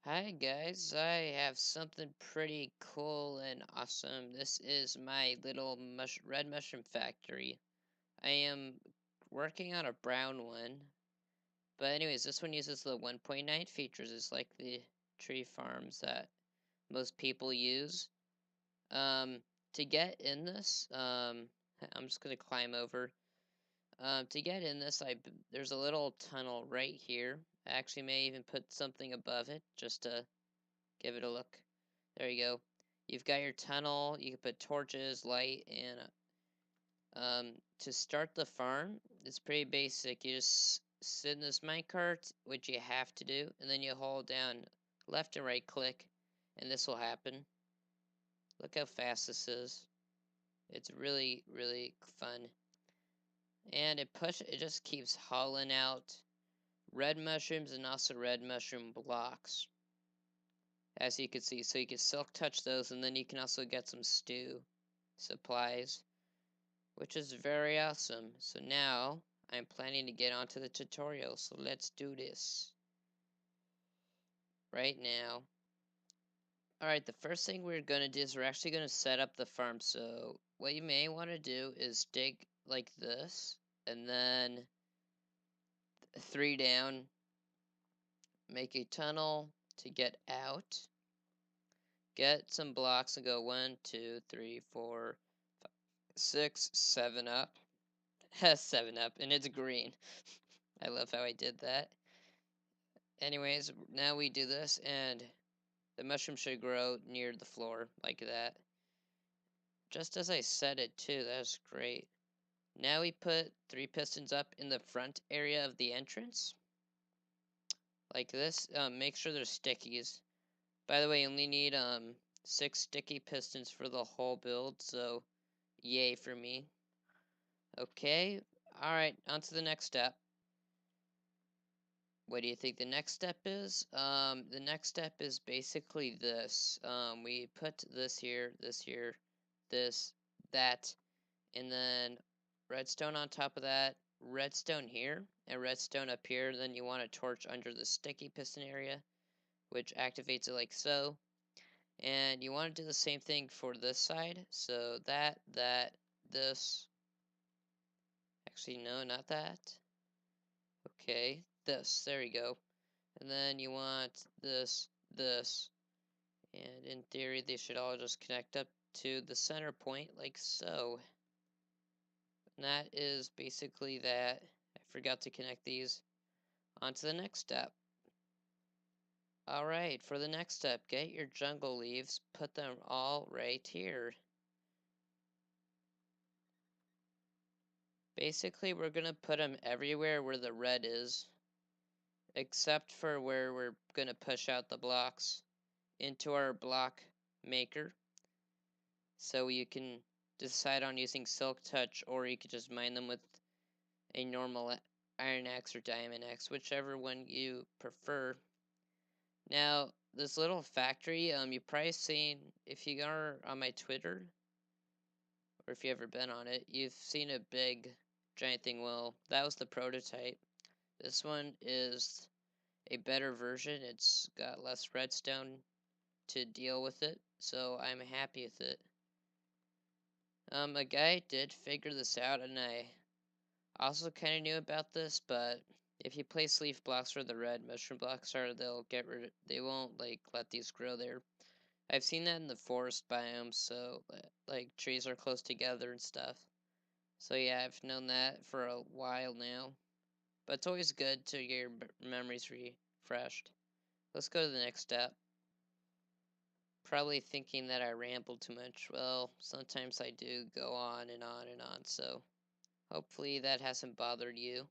Hi guys, I have something pretty cool and awesome. This is my little red mushroom factory. I am working on a brown one, but anyways, this one uses the 1.9 features. It's like the tree farms that most people use. Um, to get in this, I'm just gonna climb over. To get in this, there's a little tunnel right here. I actually may even put something above it just to give it a look. There you go. You've got your tunnel. You can put torches, light, and to start the farm, it's pretty basic. You just sit in this minecart, which you have to do, and then you hold down left and right click, and this will happen. Look how fast this is. It's really, really fun. And it just keeps hauling out red mushrooms and also red mushroom blocks, as you can see. So you can silk touch those, and then you can also get some stew supplies, which is very awesome. So now I'm planning to get onto the tutorial, so let's do this right now. Alright, the first thing we're going to do is we're actually going to set up the farm. So what you may want to do is dig like this, and then 3 down, make a tunnel to get out. Get some blocks and go 1, 2, 3, 4, 5, 6, 7 up. Has 7 up, and it's green. I love how I did that. Anyways, now we do this, and the mushroom should grow near the floor, like that. Just as I said it, too. That's great. Now we put 3 pistons up in the front area of the entrance, like this. Make sure there's stickies. By the way, you only need 6 sticky pistons for the whole build, so yay for me. Okay, alright, on to the next step. What do you think the next step is? The next step is basically this. We put this here, this, that, and then redstone on top of that, redstone here, and redstone up here. Then you want a torch under the sticky piston area, which activates it like so. And you want to do the same thing for this side. So that, this. Actually, no, not that. Okay, this. There we go. And then you want this, and in theory they should all just connect up to the center point like so. And that is basically that. I forgot to connect these. On to the next step. Alright, for the next step, get your jungle leaves, put them all right here. Basically, we're going to put them everywhere where the red is, except for where we're going to push out the blocks into our block maker. So you can decide on using Silk Touch, or you could just mine them with a normal Iron Axe or Diamond Axe, whichever one you prefer. Now, this little factory, you've probably seen, if you are on my Twitter, or if you ever been on it, you've seen a big giant thing. Well, that was the prototype. This one is a better version. It's got less redstone to deal with it, so I'm happy with it. A guy did figure this out, and I also kind of knew about this, but if you place leaf blocks where the red mushroom blocks are, they won't like let these grow there. I've seen that in the forest biome, so like trees are close together and stuff. So yeah, I've known that for a while now. But it's always good to get your memories refreshed. Let's go to the next step. Probably thinking that I rambled too much. Well, sometimes I do go on and on and on, so hopefully that hasn't bothered you.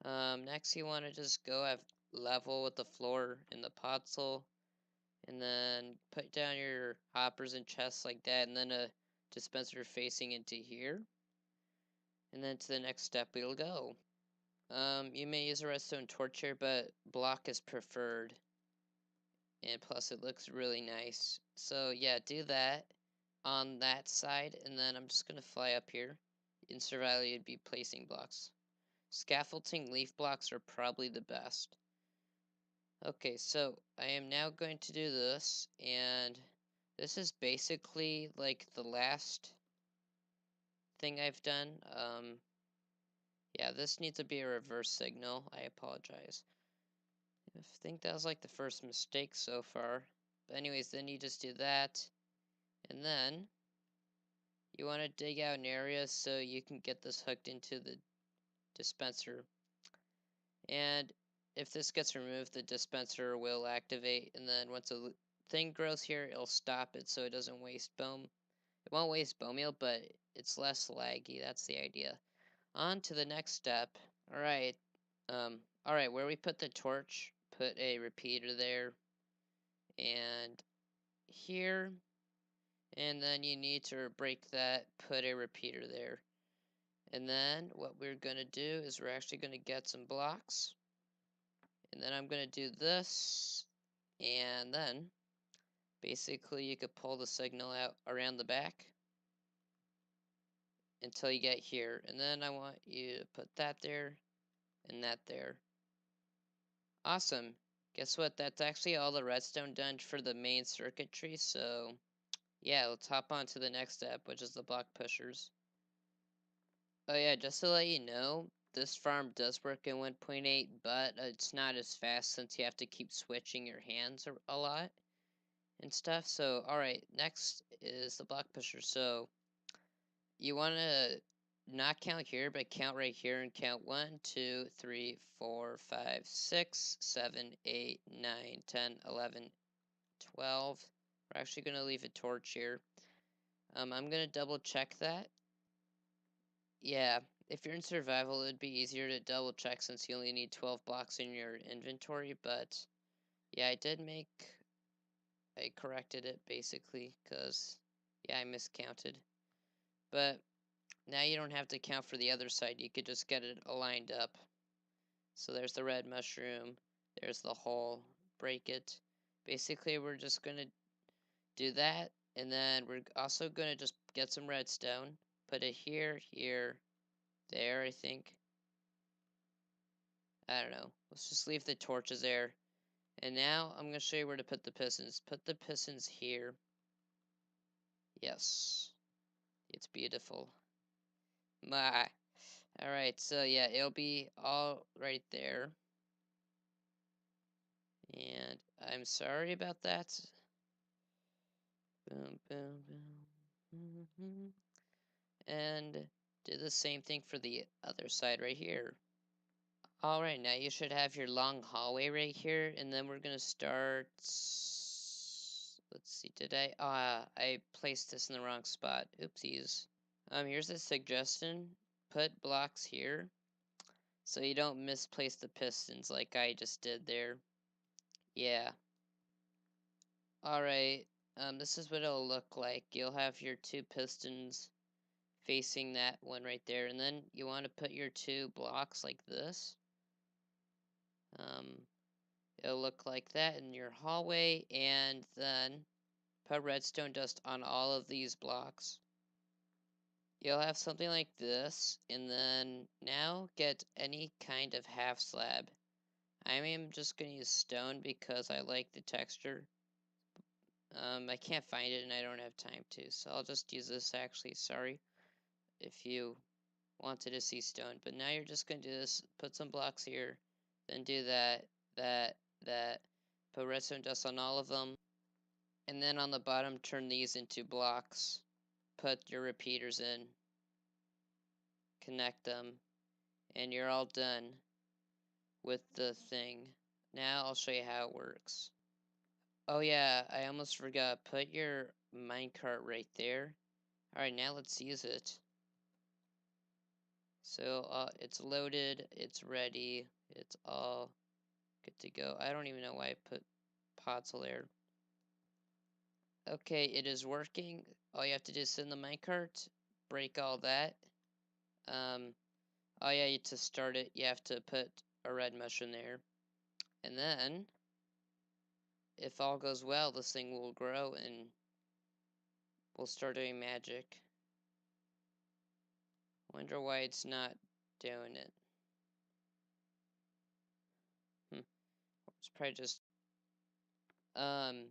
Next you want to just go at level with the floor in the podzol, and then put down your hoppers and chests like that, and then a dispenser facing into here. And then to the next step we'll go. You may use a redstone torch here, but block is preferred. And plus it looks really nice. So yeah, do that on that side, and then I'm just gonna fly up here. In survival, you'd be placing blocks. Scaffolding leaf blocks are probably the best. Okay, so I am now going to do this, and this is basically like the last thing I've done. Yeah, this needs to be a reverse signal. I apologize. I think that was like the first mistake so far. But anyways, then you just do that, and then you want to dig out an area so you can get this hooked into the dispenser. And if this gets removed, the dispenser will activate, and then once a thing grows here, it'll stop it so it doesn't waste bone. It won't waste bone meal, but it's less laggy. That's the idea. On to the next step. Alright. Alright, where we put the torch, put a repeater there, and here, and then you need to break that, put a repeater there. And then what we're going to do is we're actually going to get some blocks. And then I'm going to do this. And then basically you could pull the signal out around the back until you get here. And then I want you to put that there and that there. Awesome. Guess what? That's actually all the redstone done for the main circuitry. So yeah, let's hop on to the next step, which is the block pushers. Oh yeah, just to let you know, this farm does work in 1.8, but it's not as fast since you have to keep switching your hands a lot and stuff. So, alright, next is the block pusher. So, you want to not count here, but count right here and count 1, 2, 3, 4, 5, 6, 7, 8, 9, 10, 11, 12. We're actually going to leave a torch here. I'm going to double check that. Yeah, if you're in survival, it would be easier to double check since you only need 12 blocks in your inventory, but yeah, I corrected it basically, because yeah, I miscounted. But now you don't have to count for the other side, you could just get it aligned up. So there's the red mushroom, there's the hole, break it. Basically, we're just going to do that, and then we're also going to just get some redstone, put it here, here, there, I think. I don't know. Let's just leave the torches there. And now I'm going to show you where to put the pistons. Put the pistons here. Yes. It's beautiful. My. Alright, so yeah, it'll be all right there. And I'm sorry about that. Boom, boom, boom. And do the same thing for the other side right here. Alright, now you should have your long hallway right here, and then we're gonna start. Let's see, I placed this in the wrong spot. Oopsies. Here's a suggestion. Put blocks here so you don't misplace the pistons like I just did there. Yeah. Alright, this is what it'll look like. You'll have your two pistons facing that one right there, and then you want to put your two blocks like this. It'll look like that in your hallway, and then put redstone dust on all of these blocks. You'll have something like this, and then now get any kind of half slab. I am just going to use stone because I like the texture. I can't find it and I don't have time to, so I'll just use this actually, sorry if you wanted to see stone. But now you're just going to do this, put some blocks here, then do that, that, put redstone dust on all of them, and then on the bottom turn these into blocks. Put your repeaters in, connect them, and you're all done with the thing. Now I'll show you how it works. Oh yeah, I almost forgot. Put your minecart right there. Alright, now let's use it. So it's loaded, it's ready, it's all good to go. I don't even know why I put pots there. Okay, it is working. All you have to do is sit in the minecart, break all that. Oh yeah, to start it, you have to put a red mushroom there. And then, if all goes well, this thing will grow and we'll start doing magic. Wonder why it's not doing it. It's probably just, I'm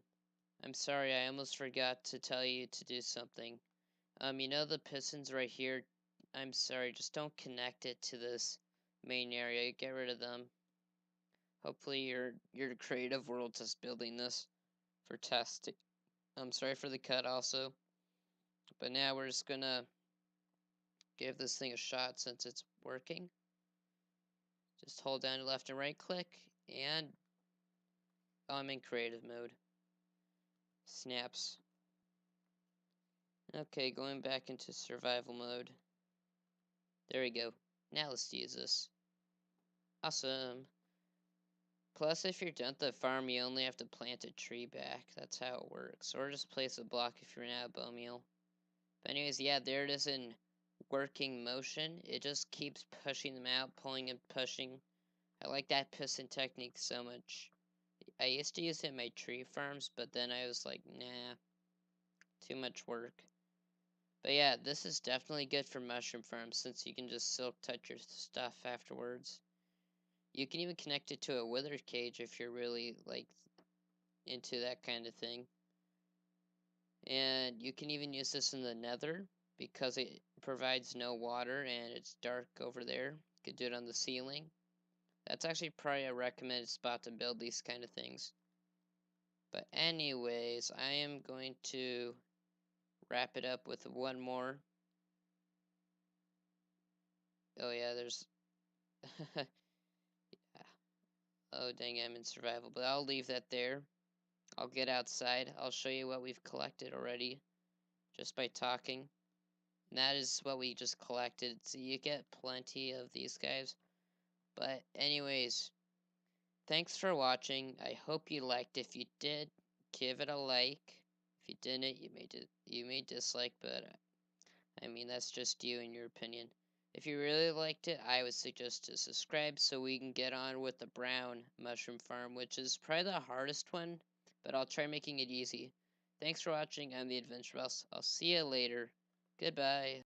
sorry, I almost forgot to tell you to do something. You know the pistons right here? I'm sorry, just don't connect it to this main area. Get rid of them. Hopefully your creative world just building this for testing. I'm sorry for the cut also. But now we're just gonna give this thing a shot since it's working. Just hold down left and right click, and I'm in creative mode. Snaps. Okay, going back into survival mode. There we go. Now let's use this. Awesome. Plus, if you're done with the farm, you only have to plant a tree back. That's how it works. Or just place a block if you're out of bone meal. But anyways, yeah, there it is in working motion. It just keeps pushing them out, pulling and pushing. I like that piston technique so much. I used to use it in my tree farms, but then I was like, nah, too much work. But yeah, this is definitely good for mushroom farms since you can just silk touch your stuff afterwards. You can even connect it to a wither cage if you're really like into that kind of thing. And you can even use this in the nether because it provides no water and it's dark over there. You could do it on the ceiling. That's actually probably a recommended spot to build these kind of things. But anyways, I am going to wrap it up with one more. Oh yeah, there's oh dang, I'm in survival, but I'll leave that there. I'll get outside. I'll show you what we've collected already just by talking. And that is what we just collected. So you get plenty of these guys. But anyways, thanks for watching. I hope you liked. If you did, give it a like. If you didn't, you may dislike, but I mean that's just you and your opinion. If you really liked it, I would suggest to subscribe so we can get on with the brown mushroom farm, which is probably the hardest one, but I'll try making it easy. Thanks for watching. I'm the Adventure Boss. I'll see you later. Goodbye.